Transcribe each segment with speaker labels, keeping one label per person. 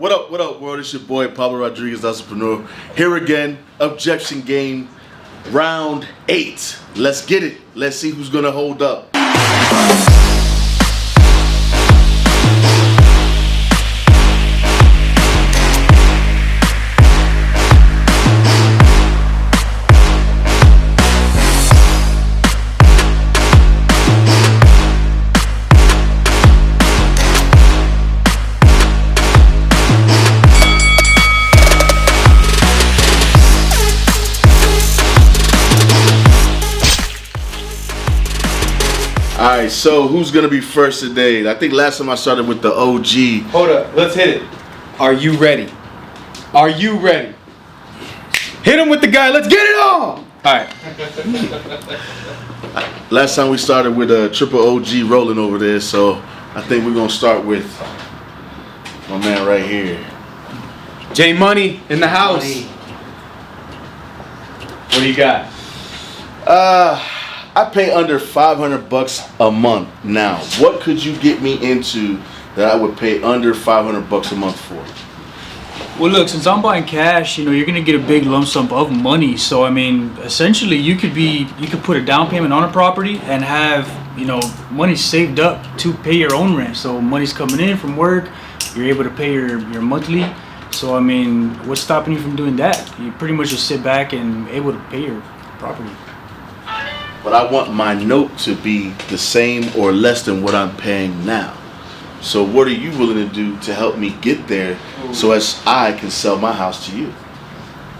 Speaker 1: What up, world? It's your boy, Pablo Rodriguez, entrepreneur. Here again, Objection game, round 8. Let's get it. Let's see who's gonna hold up. Alright, so who's gonna be first today? I think last time I started with the OG.
Speaker 2: Hold up, let's hit it. Are you ready? Are you ready? Hit him with the guy, let's get it on! Alright.
Speaker 1: Last time we started with a triple OG rolling over there, so I think we're gonna start with my man right here.
Speaker 2: J Money in the house.
Speaker 3: Money.
Speaker 2: What do you got?
Speaker 1: I pay under $500 a month now. What could you get me into that I would pay under $500 a month for?
Speaker 3: Well, look, since I'm buying cash, you're gonna get a big lump sum of money. So I mean, essentially, you could put a down payment on a property and have money saved up to pay your own rent. So money's coming in from work, you're able to pay your monthly. So I mean, what's stopping you from doing that? You pretty much just sit back and able to pay your property.
Speaker 1: But I want my note to be the same or less than what I'm paying now. So what are you willing to do to help me get there so as I can sell my house to you?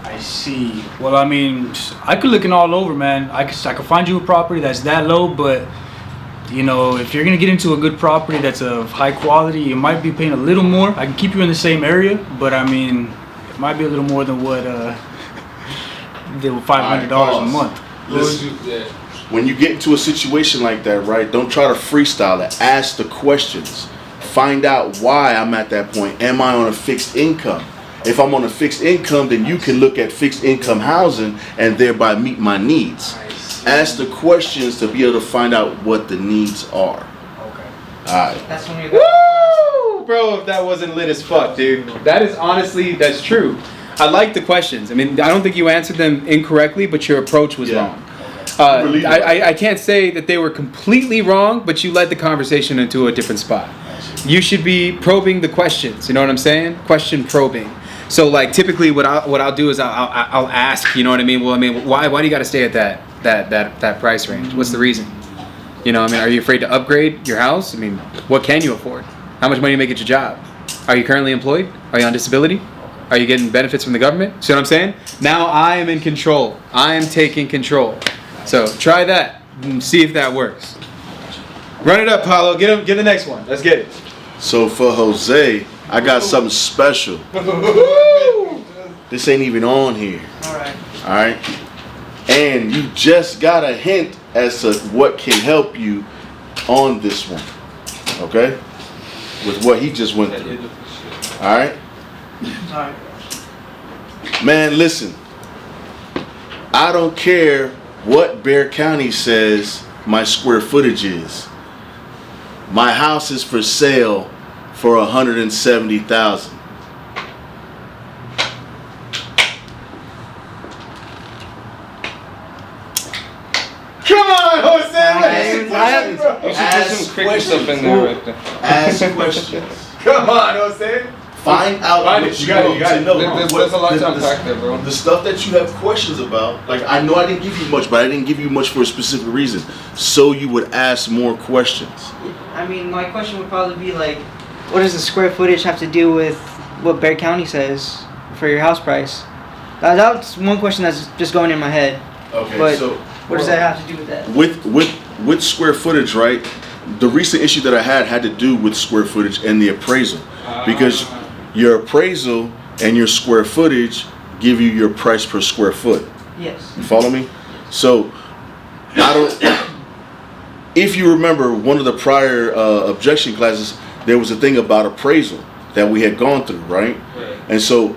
Speaker 3: I see. Well, I mean, I could look all over, man. I could find you a property that's that low, but if you're gonna get into a good property that's of high quality, you might be paying a little more. I can keep you in the same area, but I mean, it might be a little more than what the $500 a month.
Speaker 1: Listen, when you get into a situation like that, right, don't try to freestyle it. Ask the questions. Find out why I'm at that point. Am I on a fixed income? If I'm on a fixed income, then you can look at fixed income housing and thereby meet my needs. Ask the questions to be able to find out what the needs are.
Speaker 3: Okay.
Speaker 1: Alright.
Speaker 3: That's when
Speaker 2: Woo! Bro, if that wasn't lit as fuck, dude. That is honestly, that's true. I like the questions. I mean, I don't think you answered them incorrectly, but your approach was wrong. I can't say that they were completely wrong, but you led the conversation into a different spot. You should be probing the questions. You know what I'm saying? Question probing. So like typically, what I'll do is I'll ask. You know what I mean? Well, I mean, why do you got to stay at that price range? What's the reason? I mean, are you afraid to upgrade your house? I mean, what can you afford? How much money you make at your job? Are you currently employed? Are you on disability? Are you getting benefits from the government? See what I'm saying? Now I am in control. I am taking control. So try that and see if that works. Run it up, Paulo. Get the next one. Let's get it.
Speaker 1: So for Jose, I got something special. This ain't even on here. Alright? And you just got a hint as to what can help you on this one. Okay? With what he just went through. Alright? Man, listen. I don't care what Bexar County says my square footage is. My house is for sale for $170,000.
Speaker 2: Come on, Jose!
Speaker 1: Ask questions.
Speaker 2: Come on, Jose!
Speaker 1: Find out what you know.
Speaker 4: There's a lot to unpack there, bro.
Speaker 1: The stuff that you have questions about, like I know I didn't give you much, but I didn't give you much for a specific reason. So you would ask more questions.
Speaker 5: I mean, my question would probably be like, what does the square footage have to do with what Bexar County says for your house price? That's one question that's just going in my head.
Speaker 1: Okay,
Speaker 5: but
Speaker 1: so
Speaker 5: what does that have to do with that?
Speaker 1: With square footage, right? The recent issue that I had to do with square footage and the appraisal, because your appraisal and your square footage give you your price per square foot.
Speaker 5: Yes.
Speaker 1: You follow me? So, if you remember one of the prior objection classes, there was a thing about appraisal that we had gone through, right? And so,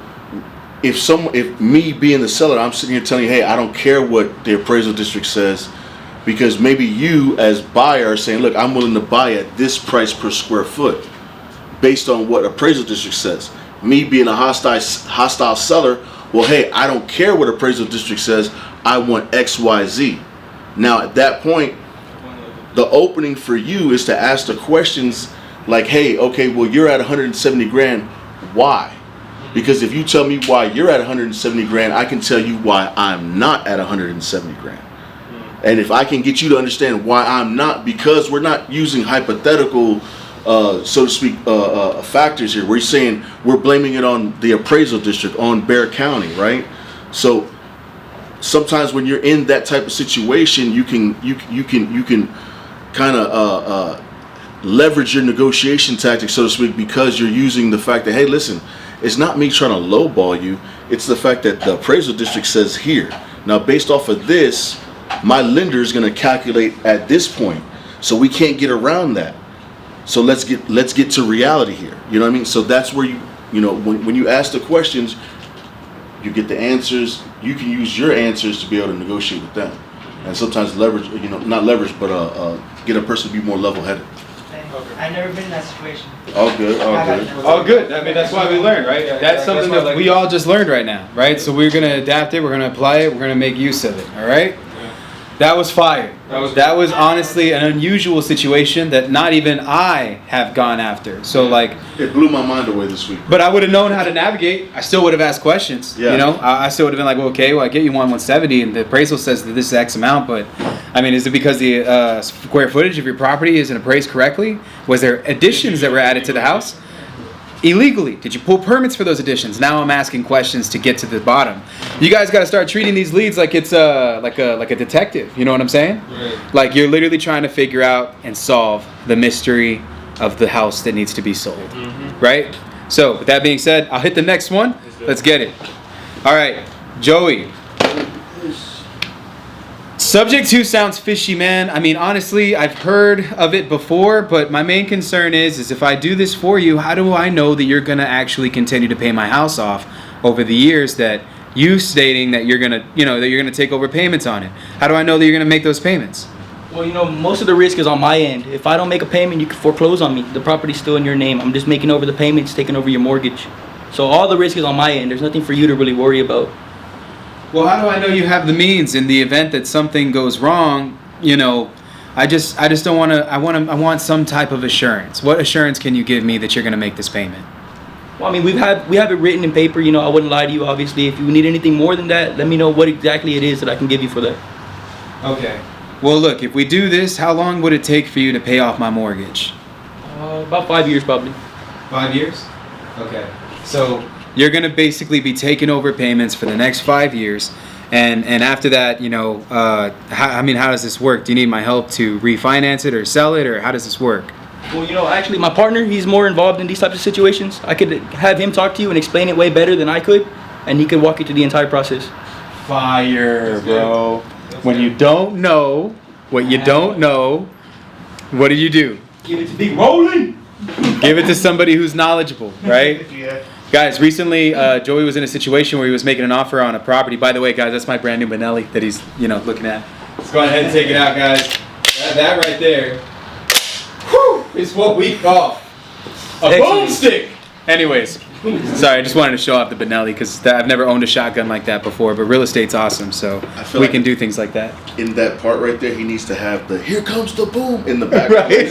Speaker 1: if me being the seller, I'm sitting here telling you, hey, I don't care what the appraisal district says, because maybe you as buyer are saying, look, I'm willing to buy at this price per square foot based on what appraisal district says. Me being a hostile seller, well, hey, I don't care what appraisal district says. I want X, Y, Z. Now, at that point, the opening for you is to ask the questions like, hey, okay, well, you're at 170 grand. Why? Because if you tell me why you're at 170 grand, I can tell you why I'm not at 170 grand. And if I can get you to understand why I'm not, because we're not using hypothetical, so to speak, factors here. We're saying we're blaming it on the appraisal district, on Bexar County, right? So sometimes when you're in that type of situation, you can kind of leverage your negotiation tactics, so to speak, because you're using the fact that, hey, listen, it's not me trying to lowball you. It's the fact that the appraisal district says here. Now, based off of this, my lender is going to calculate at this point, so we can't get around that. So let's get to reality here. You know what I mean? So that's where when you ask the questions, you get the answers. You can use your answers to be able to negotiate with them, and sometimes leverage. Not leverage, but get a person to be more level-headed.
Speaker 5: I've never been in that situation.
Speaker 1: All good, all good.
Speaker 2: All good. I mean, that's why we learn, right? That's something that we all just learned right now, right? So we're gonna adapt it. We're gonna apply it. We're gonna make use of it. All right. That was fire. That was honestly an unusual situation that not even I have gone after. So like,
Speaker 1: it blew my mind away this week.
Speaker 2: But I would have known how to navigate. I still would have asked questions.
Speaker 1: Yeah.
Speaker 2: You know, I still would have been like, well, okay, well, I get you 170, and the appraisal says that this is X amount, but I mean, is it because the square footage of your property isn't appraised correctly? Was there additions that were added to the house illegally? Did you pull permits for those additions? Now I'm asking questions to get to the bottom. You guys got to start treating these leads like it's like a detective. You know what I'm saying?
Speaker 4: Right.
Speaker 2: Like you're literally trying to figure out and solve the mystery of the house that needs to be sold.
Speaker 4: Mm-hmm.
Speaker 2: Right? So with that being said, I'll hit the next one. Let's get it. All right, Joey. Subject 2 sounds fishy, man. I mean, honestly, I've heard of it before, but my main concern is if I do this for you, how do I know that you're going to actually continue to pay my house off over the years that you stating that you're going to, that you're going to take over payments on it? How do I know that you're going to make those payments?
Speaker 6: Well, most of the risk is on my end. If I don't make a payment, you can foreclose on me. The property's still in your name. I'm just making over the payments, taking over your mortgage. So all the risk is on my end. There's nothing for you to really worry about.
Speaker 2: Well, how do I know you have the means in the event that something goes wrong? I just don't want to. I want some type of assurance. What assurance can you give me that you're going to make this payment?
Speaker 6: Well, I mean, we have it written in paper. I wouldn't lie to you. Obviously, if you need anything more than that, let me know what exactly it is that I can give you for that.
Speaker 2: Okay. Well, look, if we do this, how long would it take for you to pay off my mortgage?
Speaker 6: About 5 years, probably.
Speaker 2: 5 years? Okay. So you're going to basically be taking over payments for the next 5 years. And after that, how does this work? Do you need my help to refinance it or sell it, or how does this work?
Speaker 6: Well, actually, my partner, he's more involved in these types of situations. I could have him talk to you and explain it way better than I could, and he could walk you through the entire process.
Speaker 2: Fire, bro. When you don't know what you don't know, what do?
Speaker 6: Give it to Big Rolling.
Speaker 2: Give it to somebody who's knowledgeable, right?
Speaker 1: Yeah.
Speaker 2: Guys, recently Joey was in a situation where he was making an offer on a property. By the way, guys, that's my brand new Benelli that he's looking at. Let's go ahead and take it out, guys. That right there, whew, is what we call a boomstick. Anyways, sorry, I just wanted to show off the Benelli because I've never owned a shotgun like that before. But real estate's awesome, so we can do things like that.
Speaker 1: In that part right there, he needs to have the "Here comes the boom" in the back.
Speaker 2: Right.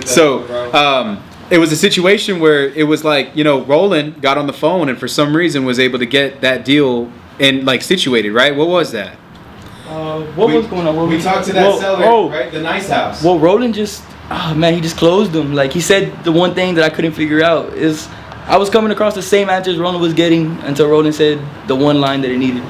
Speaker 2: So. It was a situation where it was like, Roland got on the phone and for some reason was able to get that deal situated, right? What was that?
Speaker 6: What was going on?
Speaker 2: We talked to that seller, right? The nice house.
Speaker 6: Well, Roland he just closed them. Like, he said the one thing that I couldn't figure out is I was coming across the same answers Roland was getting until Roland said the one line that it needed.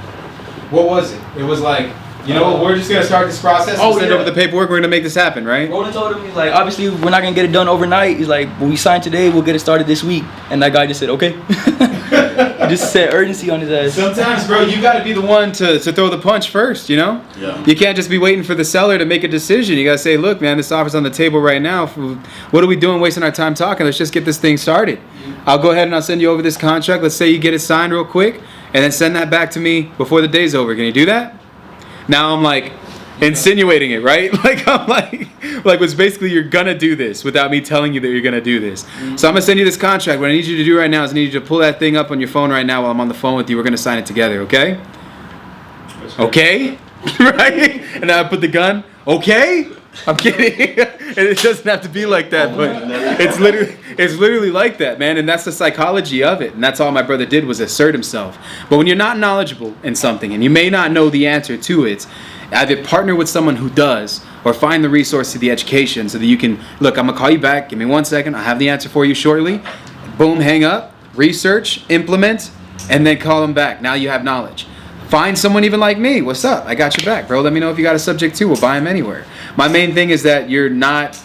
Speaker 2: What was it? It was like, we're just going to start this process and send over the paperwork. We're going to make this happen, right?
Speaker 6: Roland told him, he's like, obviously, we're not going to get it done overnight. He's like, when we sign today, we'll get it started this week. And that guy just said, okay. He just said urgency on his ass.
Speaker 2: Sometimes, bro, you got to be the one to throw the punch first, Yeah. You can't just be waiting for the seller to make a decision. You got to say, look, man, this offer's on the table right now. What are we doing wasting our time talking? Let's just get this thing started. I'll go ahead and I'll send you over this contract. Let's say you get it signed real quick and then send that back to me before the day's over. Can you do that? Now I'm like, insinuating it, right? Like I'm like was basically you're gonna do this without me telling you that you're gonna do this. So I'm gonna send you this contract. What I need you to do right now is I need you to pull that thing up on your phone right now while I'm on the phone with you. We're gonna sign it together, okay? Okay? Right? And then I put the gun. Okay? I'm kidding. And it doesn't have to be like that, but it's literally like that, man. And that's the psychology of it. And that's all my brother did was assert himself. But when you're not knowledgeable in something and you may not know the answer to it, either partner with someone who does or find the resource to the education so that you can, look, I'm gonna call you back. Give me 1 second. I'll have the answer for you shortly. Boom, hang up, research, implement, and then call them back. Now you have knowledge. Find someone even like me. What's up? I got your back, bro. Let me know if you got a subject too. We'll buy them anywhere. My main thing is that you're not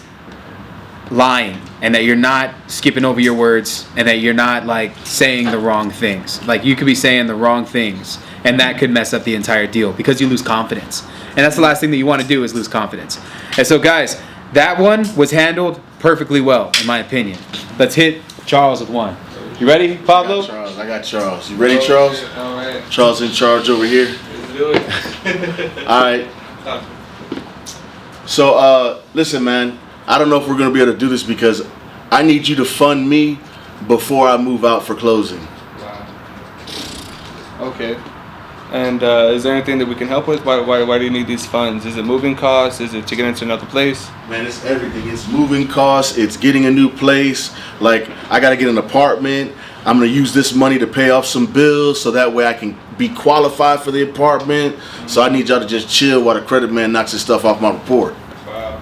Speaker 2: lying and that you're not skipping over your words and that you're not like saying the wrong things. Like you could be saying the wrong things and that could mess up the entire deal because you lose confidence. And that's the last thing that you want to do is lose confidence. And so guys, that one was handled perfectly well, in my opinion. Let's hit Charles with one. You ready, Pablo?
Speaker 1: I got Charles. You ready, Charles?
Speaker 4: All right.
Speaker 1: Charles in charge over here.
Speaker 4: Let's do it.
Speaker 1: All right. So, listen, man. I don't know if we're gonna be able to do this because I need you to fund me before I move out for closing.
Speaker 4: Wow. Okay. And is there anything that we can help with? Why do you need these funds? Is it moving costs? Is it to get into another place?
Speaker 1: Man, it's everything. It's moving costs. It's getting a new place. Like, I got to get an apartment. I'm going to use this money to pay off some bills so that way I can be qualified for the apartment. So I need y'all to just chill while the credit man knocks his stuff off my report.
Speaker 4: Wow.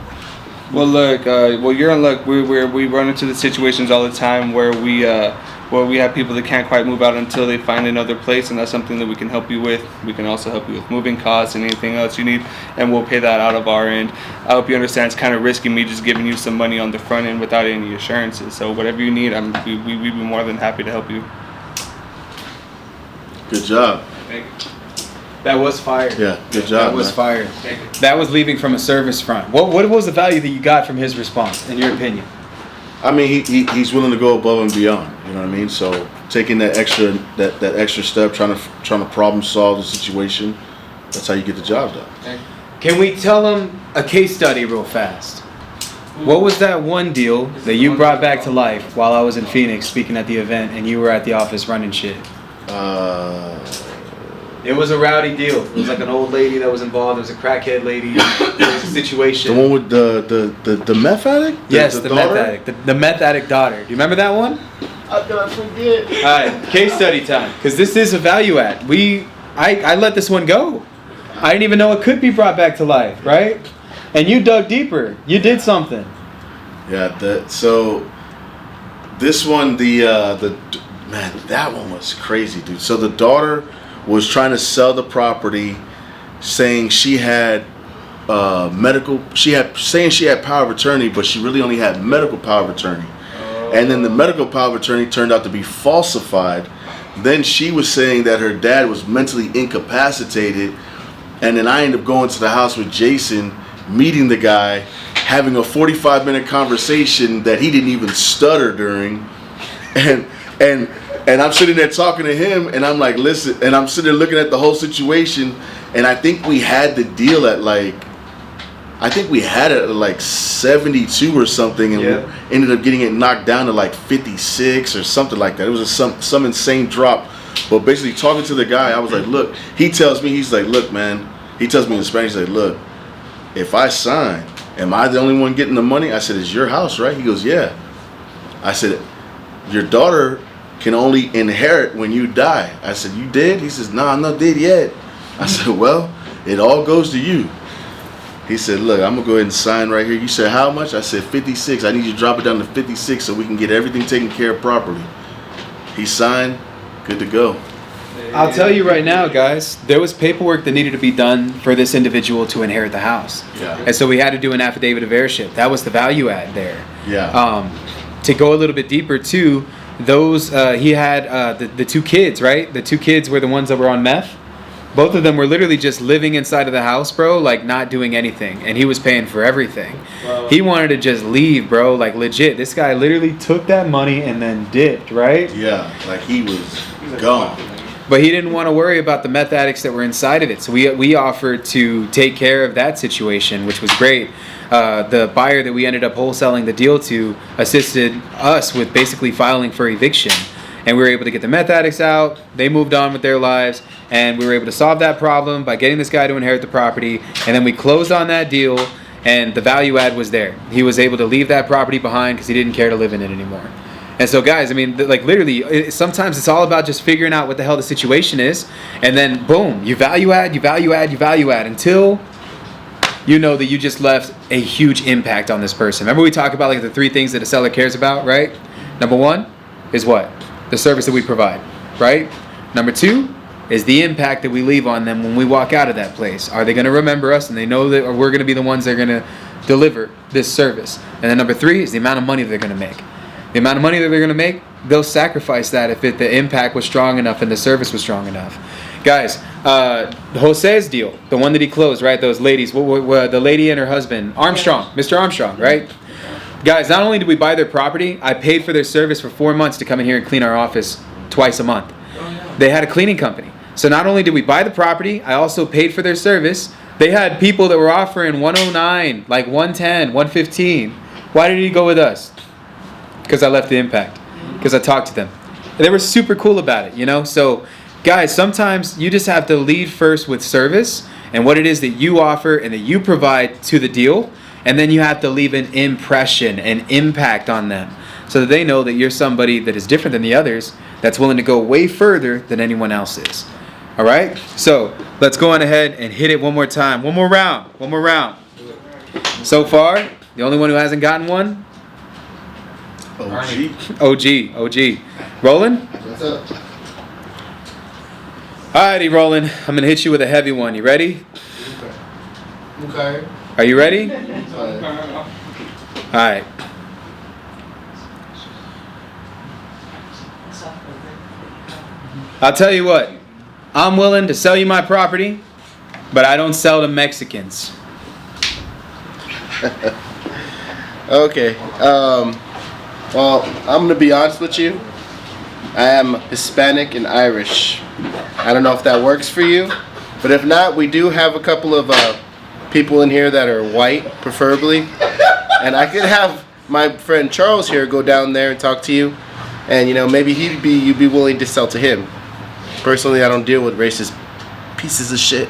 Speaker 4: Well, look, you're in luck. We run into the situations all the time where we have people that can't quite move out until they find another place, and that's something that we can help you with. We can also help you with moving costs and anything else you need, and we'll pay that out of our end. I hope you understand it's kind of risky me just giving you some money on the front end without any assurances. So whatever you need, we'd be more than happy to help you.
Speaker 1: Good job.
Speaker 4: Thank you.
Speaker 2: That was fire.
Speaker 1: Yeah, good job,
Speaker 2: That was
Speaker 1: man.
Speaker 2: fire.
Speaker 4: Thank you.
Speaker 2: That was leaving from a service front. What was the value that you got from his response, in your opinion?
Speaker 1: I mean, he's willing to go above and beyond. You know what I mean? So taking that extra step, trying to problem solve the situation. That's how you get the job done.
Speaker 4: Thank you.
Speaker 2: Can we tell him a case study real fast? What was that one deal that you brought back to life while I was in Phoenix speaking at the event and you were at the office running shit? It was a rowdy deal. It was like an old lady that was involved. There was a crackhead lady. There was a situation.
Speaker 1: The one with the meth addict?
Speaker 2: Yes, the meth
Speaker 1: daughter?
Speaker 2: addict. The meth addict daughter. Do you remember that one?
Speaker 1: How could I forget?
Speaker 2: All right, case study time. Because this is a value add. I let this one go. I didn't even know it could be brought back to life, right? And you dug deeper. You did something.
Speaker 1: Yeah. So this one, man, that one was crazy, dude. So the daughter was trying to sell the property, saying she had saying she had power of attorney, but she really only had medical power of attorney. And then the medical power of attorney turned out to be falsified. Then she was saying that her dad was mentally incapacitated. And then I ended up going to the house with Jason, meeting the guy, having a 45-minute conversation that he didn't even stutter during. And I'm sitting there talking to him, and I'm like, listen, and I'm sitting there looking at the whole situation, and I think we had the deal at like 72 or something, and
Speaker 2: Yeah.
Speaker 1: we ended up getting it knocked down to like 56 or something like that. It was some insane drop. But basically talking to the guy, I was like, look, he's like, look, man, he tells me in Spanish, he's like, look, if I sign, am I the only one getting the money? I said, it's your house, right? He goes, yeah. I said, your daughter can only inherit when you die. I said, you did? He says, no, I'm not dead yet. I said, well, it all goes to you. He said, look, I'm going to go ahead and sign right here. You said, how much? I said, 56. I need you to drop it down to 56 so we can get everything taken care of properly. He signed, good to go.
Speaker 2: I'll tell you right now, guys, there was paperwork that needed to be done for this individual to inherit the house.
Speaker 1: Yeah.
Speaker 2: And so we had to do an affidavit of heirship. That was the value add there.
Speaker 1: Yeah.
Speaker 2: To go a little bit deeper too, those he had the two kids, right? The two kids were the ones that were on meth. Both of them were literally just living inside of the house, bro, like not doing anything. And he was paying for everything.
Speaker 4: Wow.
Speaker 2: He wanted to just leave, bro, like legit. This guy literally took that money and then dipped, right?
Speaker 1: Yeah, like he was gone.
Speaker 2: But he didn't want to worry about the meth addicts that were inside of it. So we offered to take care of that situation, which was great. The buyer that we ended up wholesaling the deal to assisted us with basically filing for eviction. And we were able to get the meth addicts out. They moved on with their lives. And we were able to solve that problem by getting this guy to inherit the property. And then we closed on that deal. And the value add was there. He was able to leave that property behind because he didn't care to live in it anymore. And so, guys, I mean, like literally, sometimes it's all about just figuring out what the hell the situation is. And then, boom, you value add until you know that you just left a huge impact on this person. Remember we talked about like the 3 things that a seller cares about, right? Number 1 is what? The service that we provide, right? Number 2 is the impact that we leave on them when we walk out of that place. Are they going to remember us and they know that we're going to be the ones that are going to deliver this service? And then number 3 is the amount of money they're going to make. The amount of money that they're going to make, they'll sacrifice that if the impact was strong enough and the service was strong enough. Guys, Jose's deal, the one that he closed, right? Those ladies, the lady and her husband, Armstrong, Mr. Armstrong, right? Guys, not only did we buy their property, I paid for their service for 4 months to come in here and clean our office twice a month. They had a cleaning company. So not only did we buy the property, I also paid for their service. They had people that were offering 109, like 110, 115. Why did he go with us? Because I left the impact. Because I talked to them. And they were super cool about it, you know? So, guys, sometimes you just have to lead first with service and what it is that you offer and that you provide to the deal. And then you have to leave an impression, an impact on them so that they know that you're somebody that is different than the others, that's willing to go way further than anyone else is. All right? So let's go on ahead and hit it one more time. One more round. So far, the only one who hasn't gotten one? OG. Roland?
Speaker 7: What's up?
Speaker 2: Alrighty, Roland. I'm going to hit you with a heavy one. You ready?
Speaker 7: Okay.
Speaker 2: Are you ready? Alright. I'll tell you what. I'm willing to sell you my property, but I don't sell to Mexicans.
Speaker 7: Okay. Well, I'm gonna be honest with you. I am Hispanic and Irish. I don't know if that works for you, but if not, we do have a couple of people in here that are white, preferably, and I could have my friend Charles here go down there and talk to you, and you know maybe you'd be willing to sell to him. Personally, I don't deal with racist pieces of shit.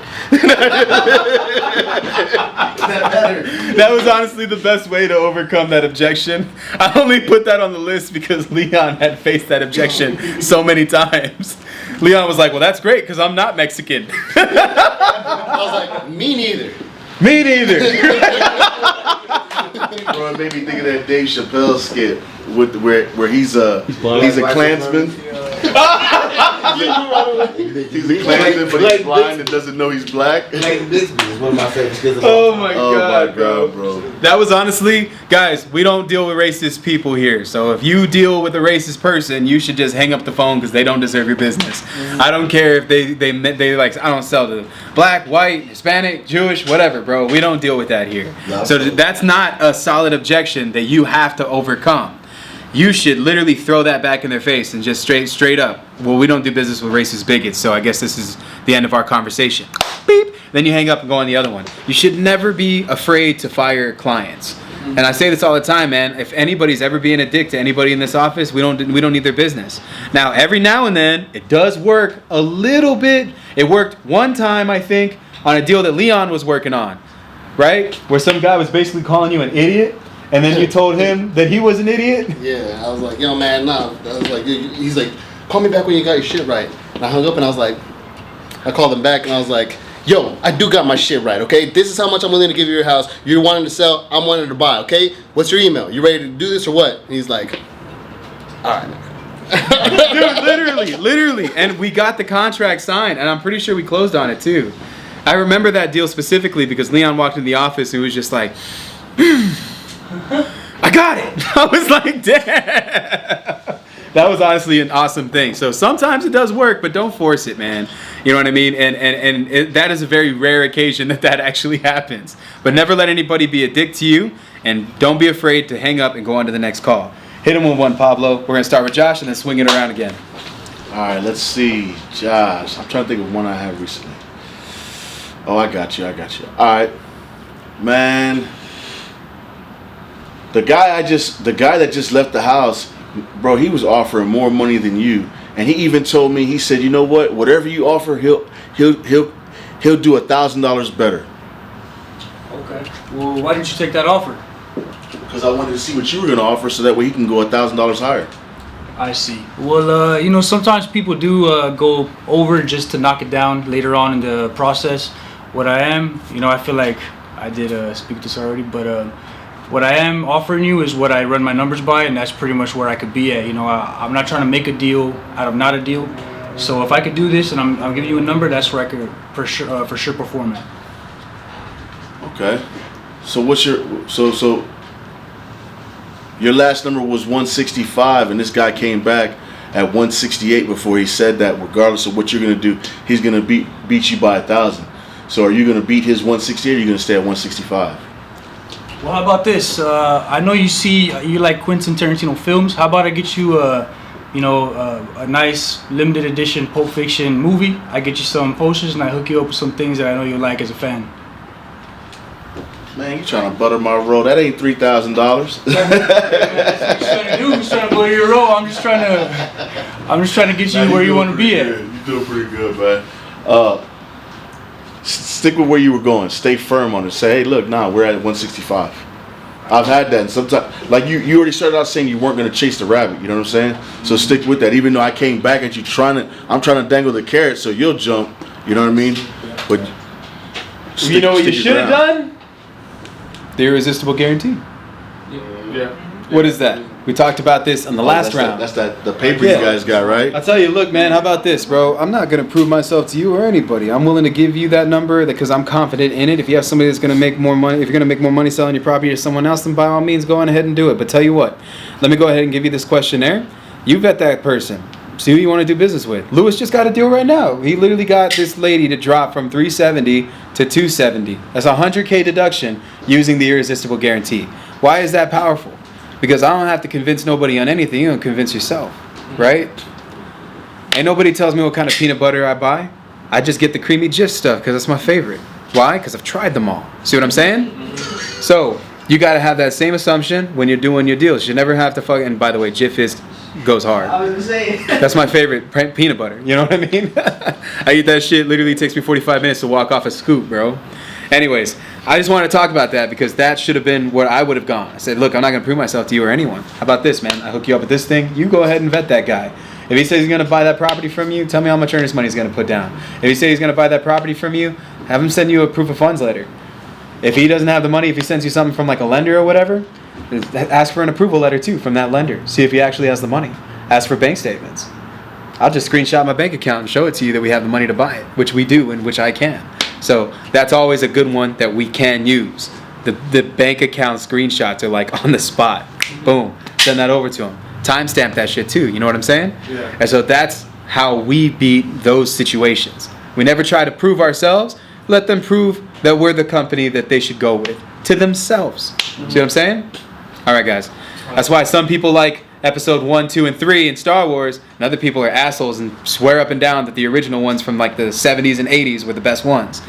Speaker 2: That was honestly the best way to overcome that objection. I only put that on the list because Leon had faced that objection so many times. Leon was like, well, that's great because I'm not Mexican.
Speaker 7: I was like, me neither.
Speaker 2: Me neither.
Speaker 1: Bro, it made me think of that Dave Chappelle skit with where he's a Klansman. He's a Klansman, but he's blind and doesn't know he's black.
Speaker 7: This is one of my favorite skits.
Speaker 2: Oh my God,
Speaker 1: bro.
Speaker 2: That was honestly, guys, we don't deal with racist people here. So if you deal with a racist person, you should just hang up the phone because they don't deserve your business. I don't care if they like, I don't sell to black, white, Hispanic, Jewish, whatever, bro. We don't deal with that here. So that's not a solid objection that you have to overcome. You should literally throw that back in their face and just straight up, well, we don't do business with racist bigots, so I guess this is the end of our conversation. Beep. Then you hang up and go on the other one. You should never be afraid to fire clients. And I say this all the time, man. If anybody's ever being a dick to anybody in this office, we don't need their business. Now, every now and then, it does work a little bit. It worked one time, I think, on a deal that Leon was working on, right? Where some guy was basically calling you an idiot. And then you told him that he was an idiot?
Speaker 7: Yeah, I was like, yo, man, no. I was like, he's like, call me back when you got your shit right. And I hung up and I was like, I called him back and I was like, yo, I do got my shit right, okay? This is how much I'm willing to give you your house. You're wanting to sell, I'm wanting to buy, okay? What's your email? You ready to do this or what? And he's like, all right.
Speaker 2: Dude, literally. And we got the contract signed, and I'm pretty sure we closed on it too. I remember that deal specifically because Leon walked in the office and was just like, I got it. I was like, damn. That was honestly an awesome thing. So sometimes it does work, but don't force it, man. You know what I mean? And that is a very rare occasion that actually happens. But never let anybody be a dick to you, and don't be afraid to hang up and go on to the next call. Hit him with one, Pablo. We're going to start with Josh and then swing it around again.
Speaker 1: All right, let's see, Josh. I'm trying to think of one I had recently. Oh, I got you. All right, man. The guy that just left the house, bro. He was offering more money than you, and he even told me. He said, "You know what? Whatever you offer, he'll do $1,000 better."
Speaker 3: Okay. Well, why didn't you take that offer?
Speaker 1: Because I wanted to see what you were gonna offer, so that way he can go $1,000 higher.
Speaker 3: I see. Well, you know, sometimes people do go over just to knock it down later on in the process. What I am, you know, I feel like I did speak this already, but what I am offering you is what I run my numbers by, and that's pretty much where I could be at. You know, I'm not trying to make a deal out of not a deal. So if I could do this and I'm giving you a number, that's where I could for sure perform at.
Speaker 1: Okay. So what's your so your last number was 165, and this guy came back at 168 before he said that regardless of what you're gonna do, he's gonna beat you by 1,000. So are you gonna beat his 168, or are you gonna stay at 165?
Speaker 3: Well, how about this? I know you like Quentin Tarantino films. How about I get you a nice limited edition Pulp Fiction movie? I get you some posters and I hook you up with some things that I know you like as a fan.
Speaker 1: Man, you trying to butter my roll? That ain't $3,000.
Speaker 3: That's what you're trying to do. You're trying to butter your roll. I'm just trying to get you where you want to be at.
Speaker 1: You're doing pretty good, man. Stick with where you were going. Stay firm on it. Say, hey, look, we're at 165. I've had that, and sometimes, like you already started out saying you weren't going to chase the rabbit. You know what I'm saying? So stick with that. Even though I came back at you I'm trying to dangle the carrot so you'll jump. You know what I mean? But
Speaker 2: You know what you should have done? The irresistible guarantee.
Speaker 4: Yeah.
Speaker 2: What is that? We talked about this on the last round.
Speaker 1: That's the paper you guys got, right?
Speaker 2: I'll tell you, look, man, how about this, bro? I'm not going to prove myself to you or anybody. I'm willing to give you that number because I'm confident in it. If you have somebody that's going to make more money, if you're going to make more money selling your property to someone else, then by all means, go on ahead and do it. But tell you what, let me go ahead and give you this questionnaire. You vet that person. See who you want to do business with. Lewis just got a deal right now. He literally got this lady to drop from 370 to 270. That's a $100K deduction using the irresistible guarantee. Why is that powerful? Because I don't have to convince nobody on anything. You don't convince yourself, right? Ain't nobody tells me what kind of peanut butter I buy. I just get the creamy Jif stuff because it's my favorite. Why? Because I've tried them all. See what I'm saying? So you got to have that same assumption when you're doing your deals. You never have to and by the way, Jif goes hard.
Speaker 5: I was gonna say.
Speaker 2: That's my favorite peanut butter. You know what I mean? I eat that shit. Literally takes me 45 minutes to walk off a scoop, bro. Anyways, I just want to talk about that because that should have been what I would have gone. I said, look, I'm not going to prove myself to you or anyone. How about this, man? I hook you up with this thing. You go ahead and vet that guy. If he says he's going to buy that property from you, tell me how much earnest money he's going to put down. If he says he's going to buy that property from you, have him send you a proof of funds letter. If he doesn't have the money, if he sends you something from like a lender or whatever, ask for an approval letter too from that lender. See if he actually has the money. Ask for bank statements. I'll just screenshot my bank account and show it to you that we have the money to buy it, which we do and which I can. So that's always a good one that we can use. The bank account screenshots are like on the spot. Boom. Send that over to them. Timestamp that shit too. You know what I'm saying?
Speaker 4: Yeah.
Speaker 2: And so that's how we beat those situations. We never try to prove ourselves. Let them prove that we're the company that they should go with to themselves. See what I'm saying? All right, guys. That's why some people like episode 1, 2, and 3 in Star Wars, and other people are assholes and swear up and down that the original ones from like the 70s and 80s were the best ones.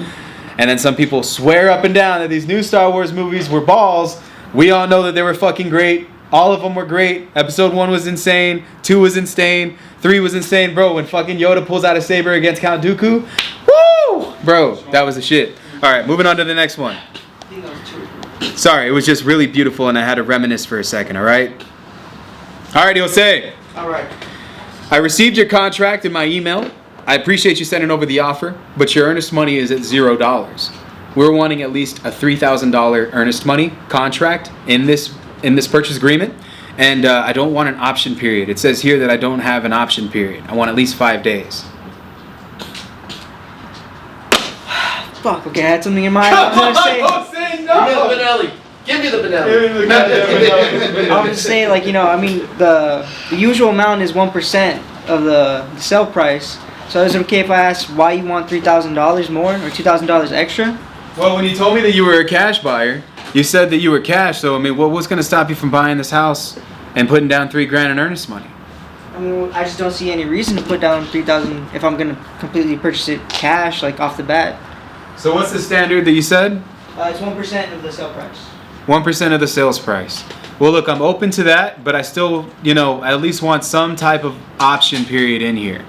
Speaker 2: And then some people swear up and down that these new Star Wars movies were balls. We all know that they were fucking great. All of them were great. Episode 1 was insane. 2 was insane. 3 was insane, bro. When fucking Yoda pulls out a saber against Count Dooku, woo! Bro, that was the shit. All right, moving on to the next one. Sorry, it was just really beautiful and I had to reminisce for a second, all right? All right, Jose.
Speaker 5: All right.
Speaker 2: I received your contract in my email. I appreciate you sending over the offer, but your earnest money is at $0. We're wanting at least a $3,000 earnest money contract in this purchase agreement, and I don't want an option period. It says here that I don't have an option period. I want at least 5 days.
Speaker 5: Fuck. Okay, I had something in mind. I was gonna say.
Speaker 7: Benelli. Give me the Benelli.
Speaker 5: I was just saying, like, you know, I mean, the usual amount is 1% of the sale price. So is it okay if I ask why you want $3,000 more or $2,000 extra?
Speaker 2: Well, when you told me that you were a cash buyer, you said that you were cash. So I mean, what's going to stop you from buying this house and putting down $3,000 in earnest money?
Speaker 5: I mean, I just don't see any reason to put down $3,000 if I'm gonna completely purchase it cash, like off the bat.
Speaker 2: So what's the standard that you said?
Speaker 5: It's 1% of the sale price.
Speaker 2: 1% of the sales price. Well, look, I'm open to that, but I still, you know, at least want some type of option period in here.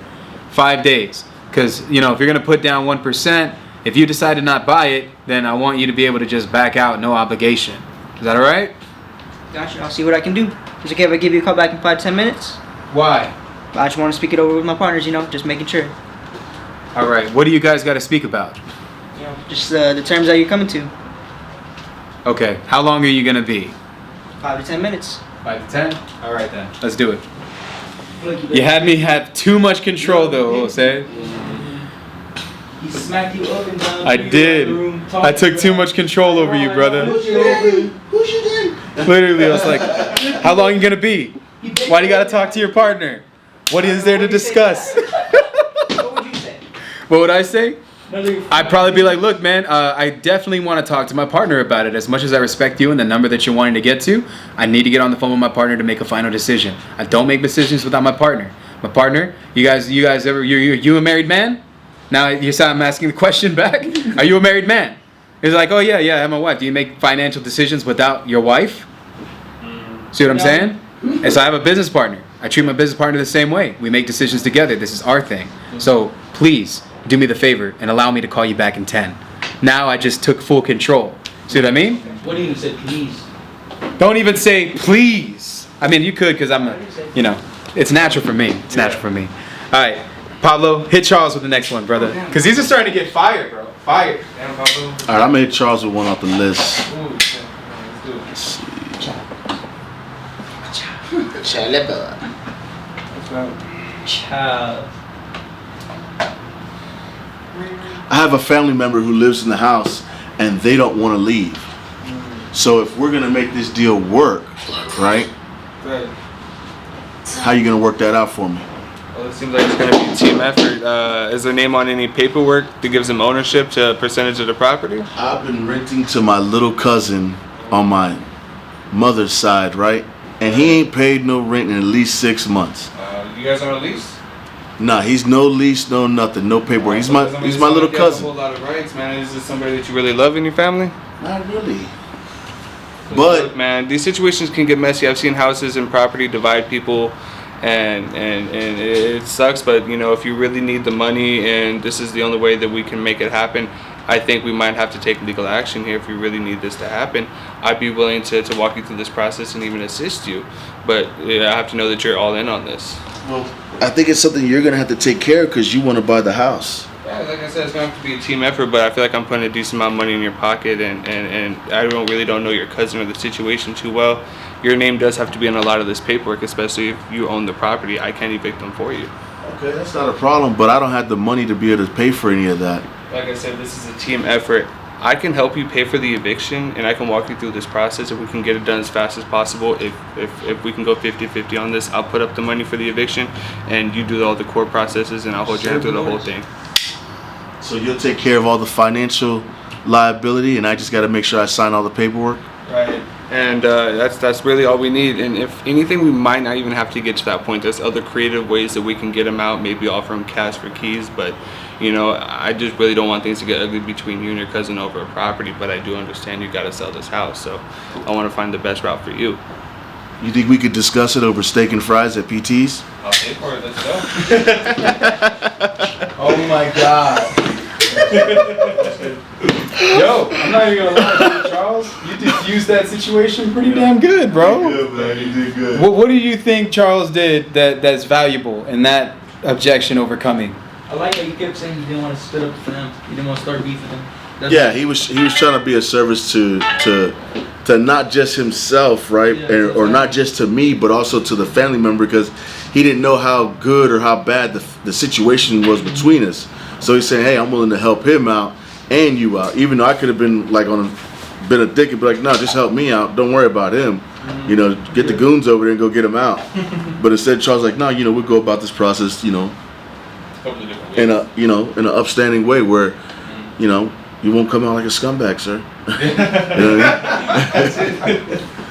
Speaker 2: 5 days. Because, you know, if you're going to put down 1%, if you decide to not buy it, then I want you to be able to just back out, no obligation. Is that all right?
Speaker 5: Gotcha. I'll see what I can do. Is it okay if I give you a call back in 5-10 minutes?
Speaker 2: Why?
Speaker 5: I just want to speak it over with my partners, you know, just making sure.
Speaker 2: All right. What do you guys got to speak about?
Speaker 5: You know, just the terms that you're coming to.
Speaker 2: Okay. How long are you going to be?
Speaker 5: 5 to 10 minutes.
Speaker 2: 5 to 10? All right, then. Let's do it. You had me have too much control, though, Jose.
Speaker 6: He smacked you up and down.
Speaker 2: I did. I took too much control over you, brother.
Speaker 7: Who's your daddy?
Speaker 2: Literally, I was like, how long you gonna be? Why do you gotta talk to your partner? What is there to discuss?
Speaker 5: What would you say?
Speaker 2: What would I say? I'd probably be like, look, man, I definitely want to talk to my partner about it. As much as I respect you and the number that you're wanting to get to, I need to get on the phone with my partner to make a final decision. I don't make decisions without my partner. My partner, you guys ever, you a married man? Now I'm asking the question back. Are you a married man? He's like, oh yeah, I'm a wife. Do you make financial decisions without your wife? See what I'm saying? And so I have a business partner. I treat my business partner the same way. We make decisions together. This is our thing. So please do me the favor and allow me to call you back in 10. Now I just took full control. See what I mean?
Speaker 6: What do you say, please?
Speaker 2: Don't even say please. I mean, you could because it's natural for me. It's natural for me. All right. Pablo, hit Charles with the next one, brother. Because these are starting to get fired, bro. Fired.
Speaker 4: Damn, Pablo.
Speaker 1: All right, I'm gonna hit Charles with one off the list.
Speaker 4: Ooh, let's do it.
Speaker 1: Let's see.
Speaker 6: Child.
Speaker 1: I have a family member who lives in the house and they don't want to leave. So if we're gonna make this deal work, right?
Speaker 4: Right.
Speaker 1: How you gonna work that out for me?
Speaker 4: Well, it seems like it's going to be a team effort. Is their name on any paperwork that gives them ownership to a percentage of the property?
Speaker 1: I've been renting to my little cousin on my mother's side, right? And he ain't paid no rent in at least 6 months.
Speaker 4: You guys on a lease?
Speaker 1: Nah, he's no lease, no nothing, no paperwork. He's my little
Speaker 4: He has a
Speaker 1: cousin.
Speaker 4: whole lot of rights, man. Is this somebody that you really love in your family?
Speaker 1: Not really.
Speaker 4: Look,
Speaker 1: But
Speaker 4: man, these situations can get messy. I've seen houses and property divide people, and it sucks. But you know, if you really need the money, and this is the only way that we can make it happen, I think we might have to take legal action here if we really need this to happen. I'd be willing to walk you through this process and even assist you, but I have to know that you're all in on this.
Speaker 1: well, I think it's something you're gonna have to take care of because you want to buy the house.
Speaker 4: Yeah, like I said, it's gonna have to be a team effort, but I feel like I'm putting a decent amount of money in your pocket, and I don't know your cousin or the situation too well. Your name does have to be on a lot of this paperwork, especially if you own the property. I can't evict them for you.
Speaker 1: Okay, that's not a problem, but I don't have the money to be able to pay for any of that.
Speaker 4: Like I said, this is a team effort. I can help you pay for the eviction, and I can walk you through this process if we can get it done as fast as possible. If we can go 50-50 on this, I'll put up the money for the eviction, and you do all the court processes, and I'll hold your hand through the whole thing.
Speaker 1: So you'll take care of all the financial liability, and I just got to make sure I sign all the paperwork.
Speaker 4: Right. And that's really all we need. And if anything, we might not even have to get to that point. There's other creative ways that we can get them out. Maybe offer them cash for keys. But, you know, I just really don't want things to get ugly between you and your cousin over a property. But I do understand you got to sell this house. So I want to find the best route for you.
Speaker 1: You think we could discuss it over steak and fries at PT's?
Speaker 4: I'll pay for it. Let's go.
Speaker 2: Oh my God. Yo, I'm not even gonna lie to you, Charles. You diffused that situation pretty damn good, bro.
Speaker 1: Yeah, man, you did good.
Speaker 2: What do you think Charles did that's valuable in that objection overcoming?
Speaker 6: I like that you kept saying you didn't want to split up for them. You didn't want to start beef with them. That's
Speaker 1: Yeah, he was trying to be a service to not just himself, right,
Speaker 6: Yeah,
Speaker 1: or not just to me, but also to the family member, because he didn't know how good or how bad the situation was between us. So he's saying, hey, I'm willing to help him out and you out, even though I could have been like been a dick and be like, no, just help me out. Don't worry about him. You know, get the goons over there and go get him out. But instead, Charles like, no, you know, we'll go about this process, you know, in an upstanding way where, you know, you won't come out like a scumbag, sir. You know what I mean?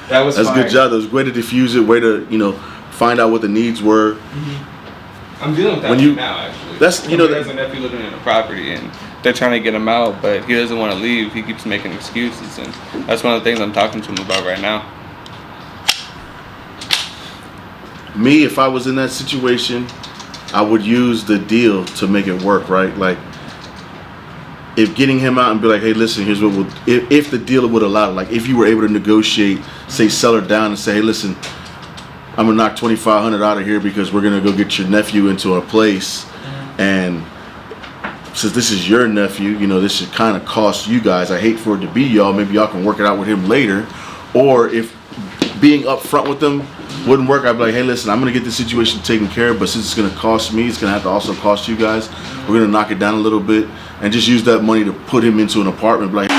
Speaker 4: That was
Speaker 1: That's a
Speaker 4: fire.
Speaker 1: good job. That was way to diffuse it. Way to, you know, find out what the needs were.
Speaker 4: I'm dealing with that
Speaker 1: When
Speaker 4: right
Speaker 1: you-
Speaker 4: now, actually.
Speaker 1: that's- you know,
Speaker 4: There's a nephew living in a property, and they're trying to get him out, but he doesn't want to leave. He keeps making excuses, and that's one of the things I'm talking to him about right now.
Speaker 1: Me, if I was in that situation, I would use the deal to make it work, right? Like, if getting him out and be like, hey, listen, here's what we'll, if the deal would allow it, like if you were able to negotiate, say, sell her down and say, hey, listen, I'm gonna knock 2,500 out of here because we're gonna go get your nephew into a place, and since this is your nephew, you know, this should kind of cost you guys. I hate for it to be y'all. Maybe y'all can work it out with him later, or if being upfront with them wouldn't work, I'd be like, hey, listen, I'm gonna get this situation taken care of, but since it's gonna cost me, it's gonna have to also cost you guys. We're gonna knock it down a little bit and just use that money to put him into an apartment. Be like,